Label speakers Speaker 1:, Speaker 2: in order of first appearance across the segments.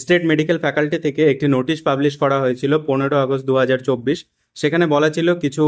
Speaker 1: State medical faculty থেকে একটি notice publish করা হয়েছিল 15 আগস্ট 2024। সেখানে বলা ছিল কিছু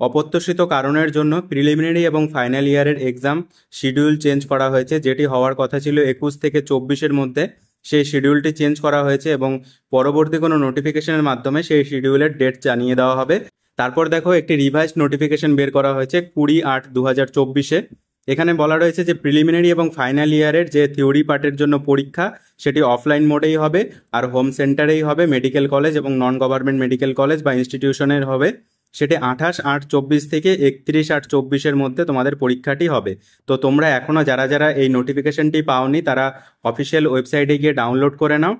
Speaker 1: অপ্রত্যাশিত কারণের জন্য প্রিলিমিনারি এবং ফাইনাল ইয়ারের এক্সাম শিডিউল চেঞ্জ করা হয়েছে, যেটি হওয়ার কথা ছিল 21 থেকে 24-এর মধ্যে। সেই শিডিউলটি চেঞ্জ করা হয়েছে এবং পরবর্তী কোনো নোটিফিকেশনের মাধ্যমে সেই শিডিউলের ডেট জানিয়ে দেওয়া হবে। তারপর দেখো একটি রিভাইজড নোটিফিকেশন বের করা হয়েছে 20/8/2024-এ। এখানে বলা রয়েছে যে প্রিলিমিনারি এবং ফাইনাল ইয়ারের যে থিওরি পার্টের জন্য পরীক্ষা সেটি অফলাইন মোডেই হবে, আর হোম সেন্টারেই হবে। মেডিকেল কলেজ এবং নন গভর্নমেন্ট মেডিকেল কলেজ বা ইনস্টিটিউশনের হবে। সেটি 28/8/24 থেকে 31/8/24-এর মধ্যে তোমাদের পরীক্ষাটি হবে। তো তোমরা এখনও যারা যারা এই নোটিফিকেশনটি পাওনি তারা অফিসিয়াল ওয়েবসাইটে গিয়ে ডাউনলোড করে নাও।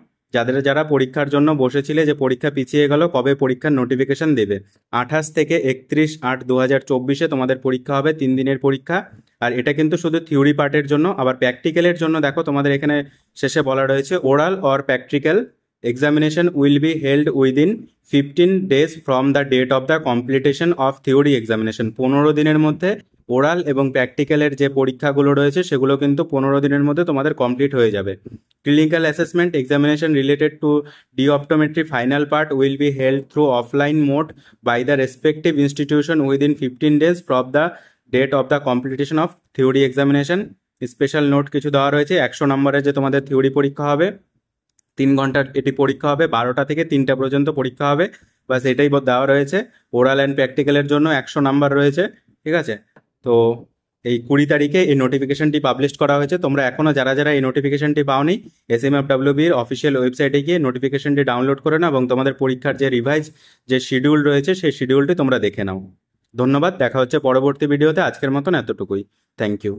Speaker 1: যারা পরীক্ষার জন্য বসেছিলে যে পরীক্ষা পিছিয়ে গেল, কবে পরীক্ষার নোটিফিকেশন দেবে। 28 থেকে 31/8/2024-এ তোমাদের পরীক্ষা হবে, 3 দিনের পরীক্ষা। আর এটা কিন্তু শুধু থিওরি পার্টের জন্য। আবার প্র্যাকটিক্যালের জন্য দেখো তোমাদের এখানে শেষে বলা রয়েছে oral or practical examination will be held within 15 days from the date of the completion of theory examination. 15 দিনের মধ্যে ওরাল এবং প্র্যাকটিক্যালের যে পরীক্ষাগুলো রয়েছে সেগুলো কিন্তু 15 দিনের মধ্যে তোমাদের কমপ্লিট হয়ে যাবে। Clinical assessment examination related to D optometry final part will be held through offline mode by the respective institution within 15 days from the date of the completion of theory examination. Special note কিছু দেওয়া রয়েছে। 100 নম্বরের যে তোমাদের theory পরীক্ষা হবে, 3 ঘন্টার এটি পরীক্ষা হবে, 12টা থেকে 3টা পর্যন্ত পরীক্ষা হবে। বাস এটাই দেওয়া রয়েছে। ওরাল অ্যান্ড প্র্যাকটিক্যালের জন্য 100 নাম্বার রয়েছে। ঠিক আছে, তো এই 20 তারিখে এই নোটিফিকেশনটি পাবলিশ করা হয়েছে। তোমরা এখনও যারা যারা এই নোটিফিকেশনটি পাওনি SMFWBর অফিসিয়াল ওয়েবসাইটে গিয়ে নোটিফিকেশনটি ডাউনলোড করে নাও এবং তোমাদের পরীক্ষার যে রিভাইজ যে শিডিউল রয়েছে সেই শিডিউলটি তোমরা দেখে নাও। ধন্যবাদ, দেখা হচ্ছে পরবর্তী ভিডিওতে। আজকের মতন এতটুকুই। Thank you.